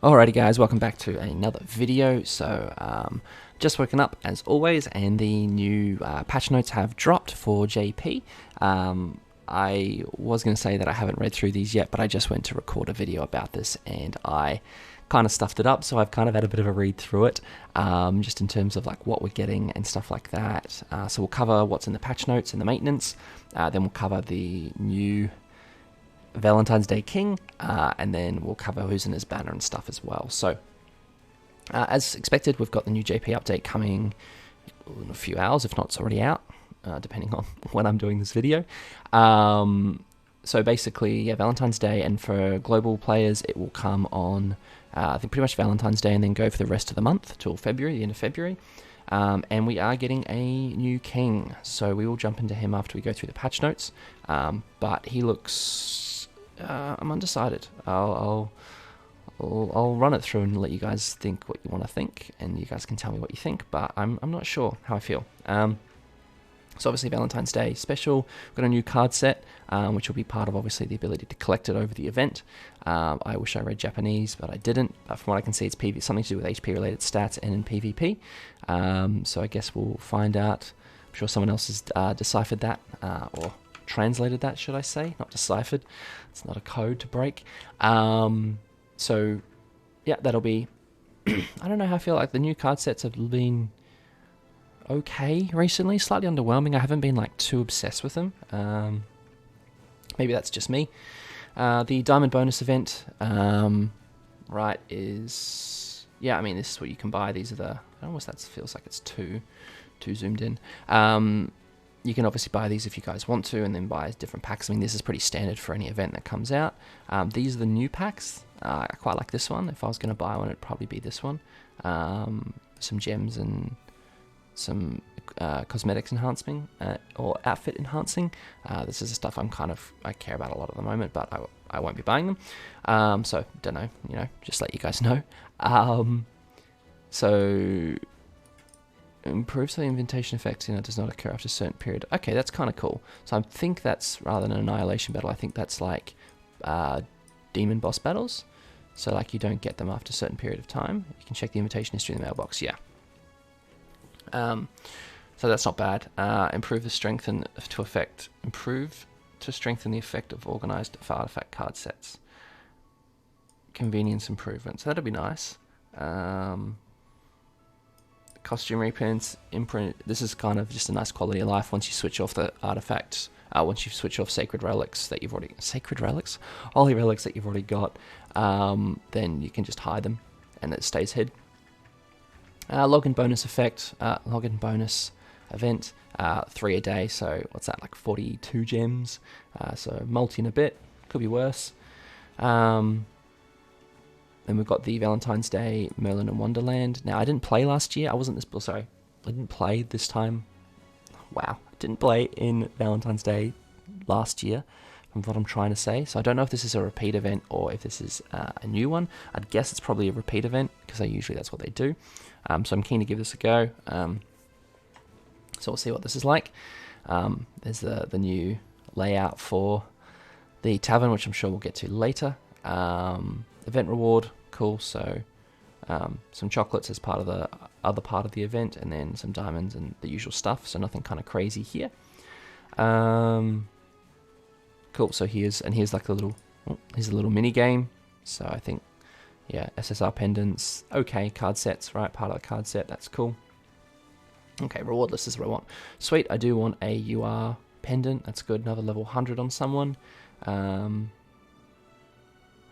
Alrighty guys, welcome back to another video. So just woken up as always, and the new patch notes have dropped for JP. I was going to say that I haven't read through these yet, but I just went to record a video about this and I kind of stuffed it up, so I've kind of had a bit of a read through it, just in terms of like what we're getting and stuff like that. So we'll cover what's in the patch notes and the maintenance, then we'll cover the new Valentine's Day King, and then we'll cover who's in his banner and stuff as well. So, as expected, we've got the new JP update coming in a few hours, if not it's already out, depending on when I'm doing this video. So basically, yeah, Valentine's Day, and for global players, it will come on, I think pretty much Valentine's Day, and then go for the rest of the month, till February, the end of February. And we are getting a new king, so we will jump into him after we go through the patch notes. But he looks... I'm undecided. I'll run it through and let you guys think what you want to think, and you guys can tell me what you think, but I'm not sure how I feel. So obviously Valentine's Day special, we've got a new card set, which will be part of obviously the ability to collect it over the event. I wish I read Japanese, but I didn't. From what I can see, it's something to do with HP related stats and in PvP. So I guess we'll find out. I'm sure someone else has deciphered that, or translated that, should I say, not deciphered. It's not a code to break. So yeah, that'll be I don't know how I feel. Like the new card sets have been okay recently, slightly underwhelming. I haven't been like too obsessed with them. Maybe that's just me. The diamond bonus event, right, is, yeah, I mean, this is what you can buy. These are the, almost, that feels like it's too zoomed in. You can obviously buy these if you guys want to, and then buy different packs. I mean, this is pretty standard for any event that comes out. These are the new packs. I quite like this one. If I was going to buy one, it'd probably be this one. Some gems and some cosmetics enhancing, or outfit enhancing. This is the stuff I care about a lot at the moment, but I won't be buying them. So, don't know, just let you guys know. So... improves the invitation effect, does not occur after a certain period. Okay, that's kind of cool. So I think that's, rather than an annihilation battle, I think that's like demon boss battles. So like you don't get them after a certain period of time. You can check the invitation history in the mailbox, yeah. So that's not bad. Improve to strengthen the effect of organized artifact card sets. Convenience improvements. That'd be nice. Costume reprints, imprint. This is kind of just a nice quality of life once you switch off the artifacts. Once you switch off sacred relics that you've already, holy relics that you've already got, then you can just hide them, and it stays hid. Login bonus effect, login bonus event, 3 a day. So what's that, like 42 gems? So multi in a bit, could be worse. Then we've got the Valentine's Day Merlin and Wonderland. Now, I didn't play last year. I didn't play this time. Wow. I didn't play in Valentine's Day last year, from what I'm trying to say. So I don't know if this is a repeat event or if this is a new one. I'd guess it's probably a repeat event, because usually that's what they do. So I'm keen to give this a go. So we'll see what this is like. There's the new layout for the tavern, which I'm sure we'll get to later. Event reward, cool. So some chocolates as part of the other part of the event, and then some diamonds and the usual stuff. So nothing kind of crazy here. Cool. So here's like here's a little mini game. So I think, yeah, SSR pendants. Okay, card sets, right? Part of the card set. That's cool. Okay, reward list is what I want. Sweet. I do want a UR pendant. That's good. Another level 100 on someone.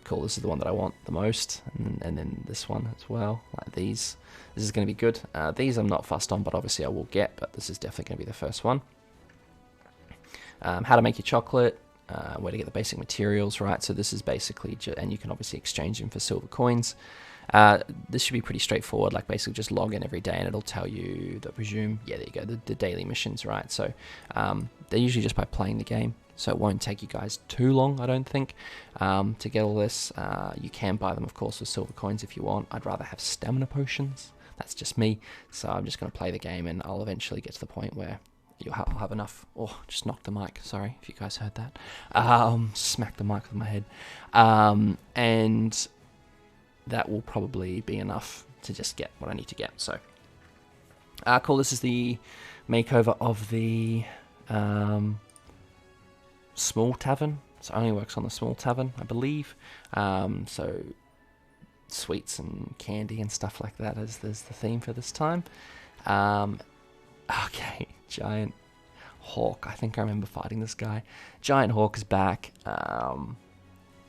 Cool, this is the one that I want the most, and then this one as well, like these. This is going to be good. These I'm not fussed on, but obviously I will get, but this is definitely going to be the first one. How to make your chocolate, where to get the basic materials, right? So this is basically, and you can obviously exchange them for silver coins. This should be pretty straightforward, like basically just log in every day and it'll tell you yeah, there you go, the daily missions, right? So they're usually just by playing the game. So it won't take you guys too long, I don't think, to get all this. You can buy them, of course, with silver coins if you want. I'd rather have stamina potions. That's just me. So I'm just going to play the game, and I'll eventually get to the point where I'll have enough. Oh, just knocked the mic. Sorry if you guys heard that. Smacked the mic with my head. And that will probably be enough to just get what I need to get. So, cool. This is the makeover of the small tavern. So it only works on the small tavern, I believe. So sweets and candy and stuff like that is the theme for this time. Okay, giant hawk. I think I remember fighting this guy. Giant hawk is back.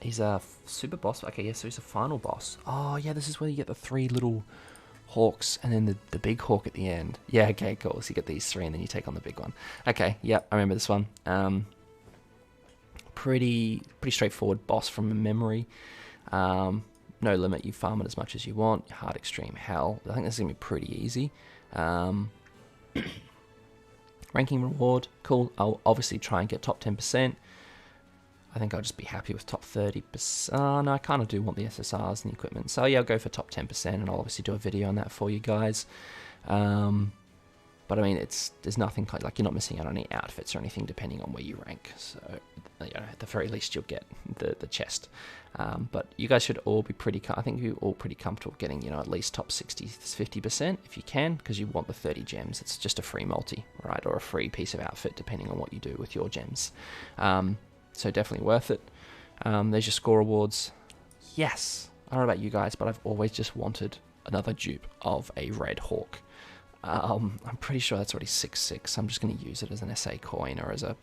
He's a super boss. Okay, yeah, so he's a final boss. Oh, yeah, this is where you get the 3 little hawks and then the big hawk at the end. Yeah, okay, cool. So you get these 3 and then you take on the big one. Okay, yeah, I remember this one. Pretty straightforward boss from memory. No limit. You farm it as much as you want. Hard, extreme, hell. I think this is going to be pretty easy. Ranking reward. Cool. I'll obviously try and get top 10%. I think I'll just be happy with top 30%. No, I kind of do want the SSRs and the equipment. So yeah, I'll go for top 10%, and I'll obviously do a video on that for you guys. But I mean, there's nothing like you're not missing out on any outfits or anything depending on where you rank. So at the very least, you'll get the chest. But you guys should all be I think you're all pretty comfortable getting at least top 50% if you can, because you want the 30 gems. It's just a free multi, right, or a free piece of outfit depending on what you do with your gems. So definitely worth it. There's your score awards. Yes, I don't know about you guys, but I've always just wanted another dupe of a red hawk. I'm pretty sure that's already 6/6. I'm just going to use it as an SA coin or as a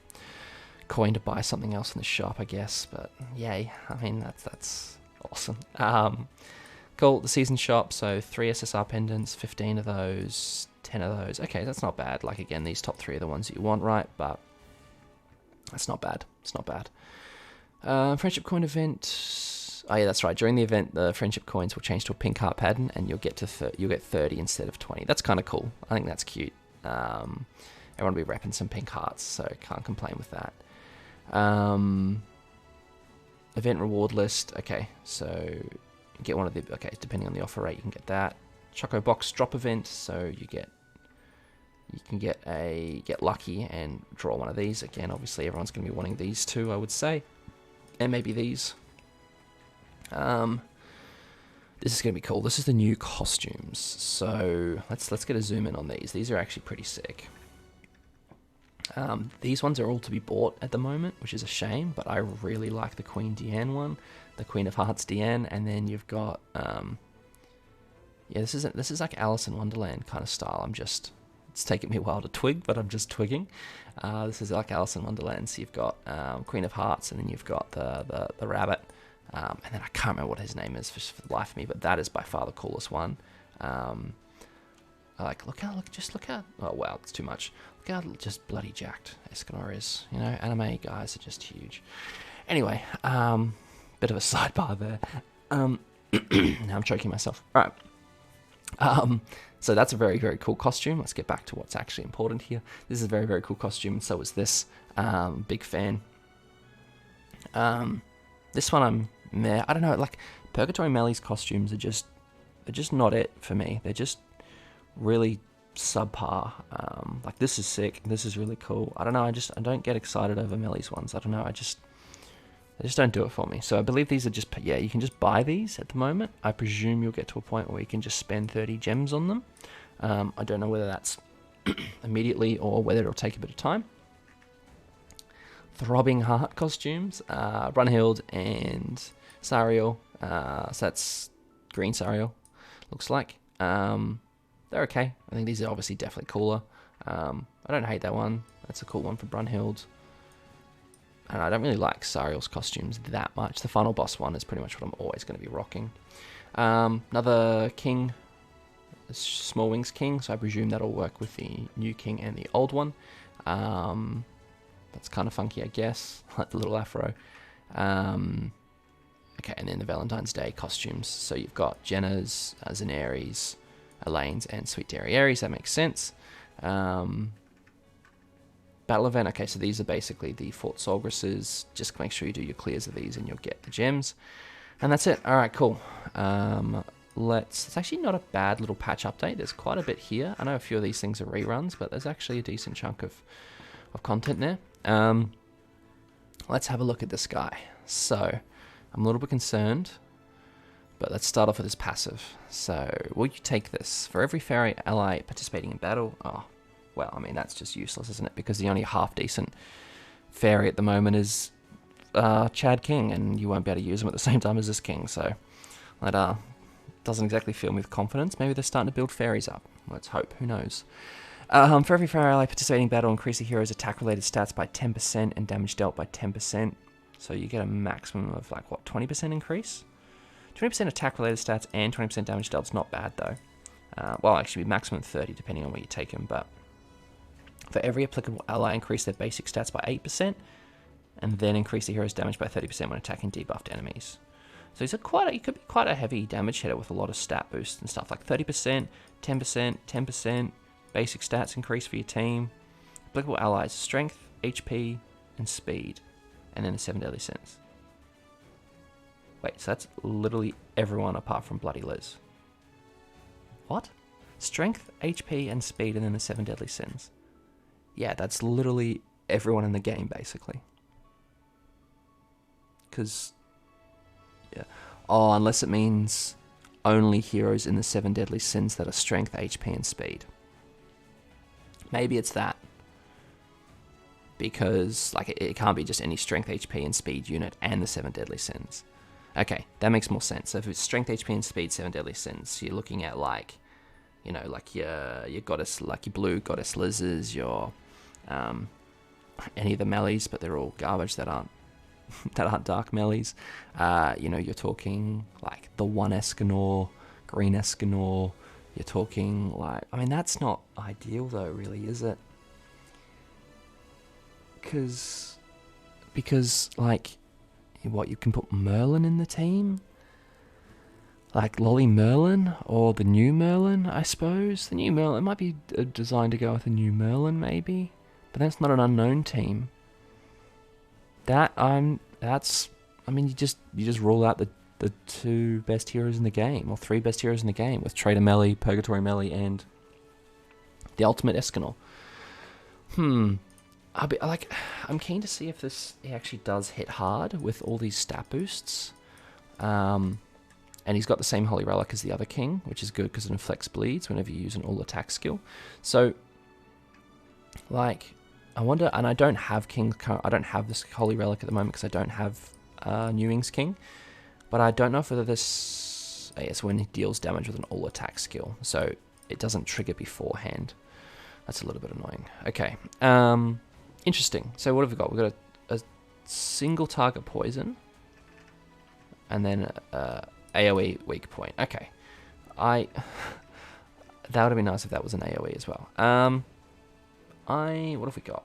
coin to buy something else in the shop, I guess. But yay, I mean that's awesome. Cool. The season shop. So 3 SSR pendants, 15 of those, 10 of those. Okay, that's not bad. Like again, these top 3 are the ones that you want, right? But that's not bad. It's not bad. Friendship coin event. Oh yeah, that's right. During the event, the friendship coins will change to a pink heart pattern, and you'll get 30 instead of 20. That's kind of cool. I think that's cute. Everyone will be repping some pink hearts, so can't complain with that. Event reward list. Okay, so you get one of the. Okay, depending on the offer rate, you can get that. Choco box drop event. So you can get lucky and draw one of these. Again, obviously everyone's going to be wanting these too, I would say, and maybe these. This is going to be cool. This is the new costumes. So let's get a zoom in on these. These are actually pretty sick. These ones are all to be bought at the moment, which is a shame, but I really like the Queen Diane one, the Queen of Hearts Diane, and then you've got this is like Alice in Wonderland kind of style. It's taken me a while to twig, but I'm just twigging. This is like Alice in Wonderland. So you've got Queen of Hearts, and then you've got the rabbit. And then I can't remember what his name is for the life of me, but that is by far the coolest one. Look how. Oh wow, it's too much. Look how just bloody jacked Escanor is. Anime guys are just huge. Anyway, bit of a sidebar there. Now I'm choking myself. All right. So that's a very, very cool costume. Let's get back to what's actually important here. This is a very, very cool costume, and so is this. Big fan. This one I'm meh. I don't know, like Purgatory Melly's costumes are just not it for me. They're just really subpar. Like this is sick. This is really cool. I don't know. I don't get excited over Melly's ones. I don't know. They just don't do it for me. So I believe these are just, you can just buy these at the moment. I presume you'll get to a point where you can just spend 30 gems on them. I don't know whether that's immediately or whether it'll take a bit of time. Throbbing Heart costumes, Brunhild and Sariel. So that's green Sariel, looks like. They're okay. I think these are obviously definitely cooler. I don't hate that one. That's a cool one for Brunhild. And I don't really like Sariel's costumes that much. The final boss one is pretty much what I'm always going to be rocking. Another king, Small Wings King, so I presume that'll work with the new king and the old one. That's kind of funky, I guess, like the little afro. Okay, and then the Valentine's Day costumes. So you've got Jenna's, Zanaries, Elaine's, and Sweet Dairy Aries. That makes sense. Battle event. Okay, so these are basically the Fort Solgris's. Just make sure you do your clears of these and you'll get the gems. And that's it. All right, cool. It's actually not a bad little patch update. There's quite a bit here. I know a few of these things are reruns, but there's actually a decent chunk of content there. Let's have a look at this guy. So I'm a little bit concerned But let's start off with his passive. So, will you take this? For every fairy ally participating in battle... Oh, well, I mean, that's just useless, isn't it? Because the only half-decent fairy at the moment is Chad King, and you won't be able to use him at the same time as this king, so that doesn't exactly fill me with confidence. Maybe they're starting to build fairies up. Let's hope. Who knows? For every fairy ally participating in battle, increase the hero's attack-related stats by 10% and damage dealt by 10%. So you get a maximum of, like, what, 20% increase? 20% attack-related stats and 20% damage dealt is not bad, though. Well, actually, maximum 30, depending on where you take him, but for every applicable ally, increase their basic stats by 8%, and then increase the hero's damage by 30% when attacking debuffed enemies. So he could be quite a heavy damage hitter with a lot of stat boosts and stuff, like 30%, 10%, 10%, basic stats increase for your team. Applicable allies, strength, HP, and speed, and then the 7 deadly sins. Wait, so that's literally everyone apart from Bloody Liz. What? Strength, HP, and speed, and then the 7 deadly sins. Yeah, that's literally everyone in the game, basically. Because, yeah. Oh, unless it means only heroes in the 7 deadly sins that are strength, HP, and speed. Maybe it's that. Because, like, it can't be just any strength, HP, and speed unit and the 7 deadly sins. Okay, that makes more sense. So if it's strength, HP, and speed, 7 deadly sins, you're looking at, like, you know, like your goddess, like your blue goddess Liz's, your any of the melees, but they're all garbage that aren't dark melees. You know, you're talking like the 1 Escanor, green Escanor. You're talking like, I mean, that's not ideal though, really, is it? Because like, what, you can put Merlin in the team? Like Lolly Merlin, or the new Merlin, I suppose. The new Merlin, it might be designed to go with a new Merlin, maybe. But that's not an unknown team. I mean, you just rule out the 2 best heroes in the game, or 3 best heroes in the game, with Traitor Melee, Purgatory Melee, and the Ultimate Escanor. I'm keen to see if this actually does hit hard with all these stat boosts. And he's got the same Holy Relic as the other king, which is good because it inflicts bleeds whenever you use an all-attack skill. So, like, I wonder, and I don't have this Holy Relic at the moment because I don't have Newing's King, but I don't know whether this, it's when it deals damage with an all-attack skill, so it doesn't trigger beforehand. That's a little bit annoying. Okay, interesting. So what have we got? We've got a single target poison, and then AoE weak point. Okay. That would have been nice if that was an AoE as well. What have we got?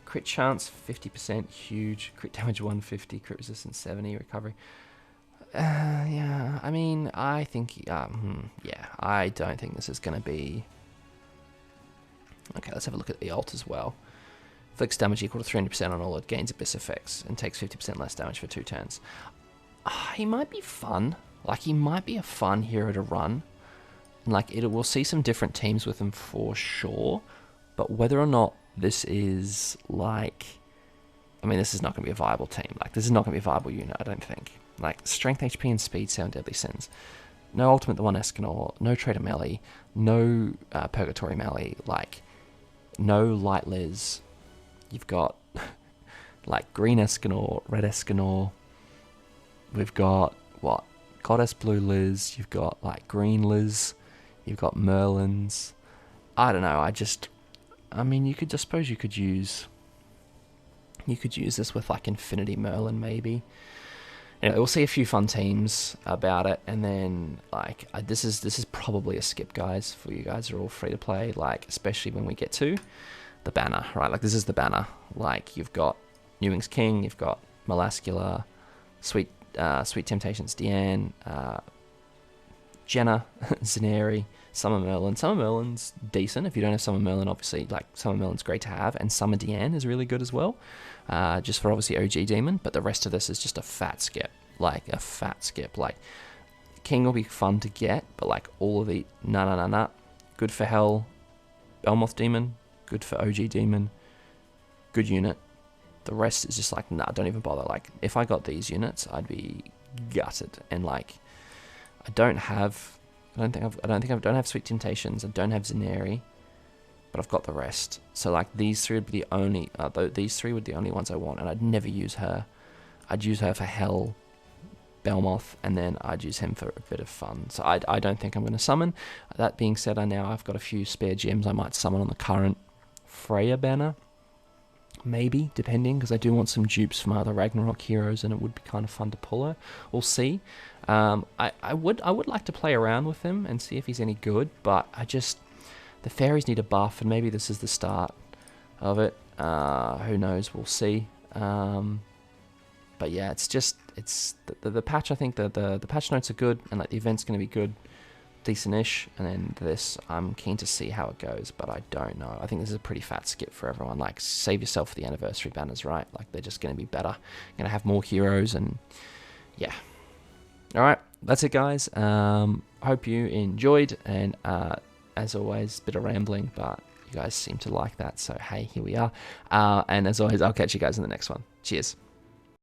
Crit chance 50%, huge. Crit damage 150, crit resistance 70, recovery. Yeah, I mean, I think, yeah, I don't think this is going to be... Okay, let's have a look at the ult as well. Inflicts damage equal to 300% on all it gains abyss effects, and takes 50% less damage for 2 turns. He might be fun. Like, he might be a fun hero to run. Like, we'll see some different teams with him for sure. But whether or not this is, like... I mean, this is not going to be a viable team. Like, this is not going to be a viable unit, I don't think. Like, strength, HP, and speed sound deadly sins. No Ultimate the 1 Escanor. No Traitor Melee. No Purgatory Melee. Like, no Light Liz. You've got, like, green Escanor, red Escanor. We've got, what, Goddess Blue Liz, you've got, like, Green Liz, you've got Merlins. I don't know, I mean, you could use this with, like, Infinity Merlin, maybe. Anyway, we'll see a few fun teams about it, and then, like, this is probably a skip, guys, for you guys who are all free to play, like, especially when we get to the banner, right? Like, this is the banner. Like, you've got Newing's King, you've got Melascula, Sweet Temptations Deanne, Jenna, Zaneri, Summer Merlin. Summer Merlin's decent. If you don't have Summer Merlin, obviously, like, Summer Merlin's great to have, and Summer Deanne is really good as well, just for obviously OG Demon, but the rest of this is just a fat skip. Like, King will be fun to get, but, like, all of the, nah. Good for Hell, Belmoth Demon, good for OG Demon, good unit. The rest is just like, nah, don't even bother. Like, if I got these units, I'd be gutted. And like, I don't have Sweet Temptations. I don't have Zeneri, but I've got the rest. So like these three would be the only ones I want, and I'd never use her. I'd use her for Hell, Belmoth, and then I'd use him for a bit of fun. So I don't think I'm going to summon. That being said, I've got a few spare gems I might summon on the current Freya banner. Maybe, depending, because I do want some dupes for my other Ragnarok heroes, and it would be kind of fun to pull her. We'll see. I would like to play around with him and see if he's any good, but the fairies need a buff, and maybe this is the start of it. Who knows? We'll see. But yeah, it's the patch. I think the patch notes are good, and like the event's going to be good, decent-ish. And then this, I'm keen to see how it goes, but I don't know. I think this is a pretty fat skip for everyone. Like, save yourself for the anniversary banners, right? Like, they're just going to be better. Going to have more heroes, and yeah. All right, that's it, guys. Hope you enjoyed, and as always, bit of rambling, but you guys seem to like that. So hey, here we are. And as always, I'll catch you guys in the next one. Cheers.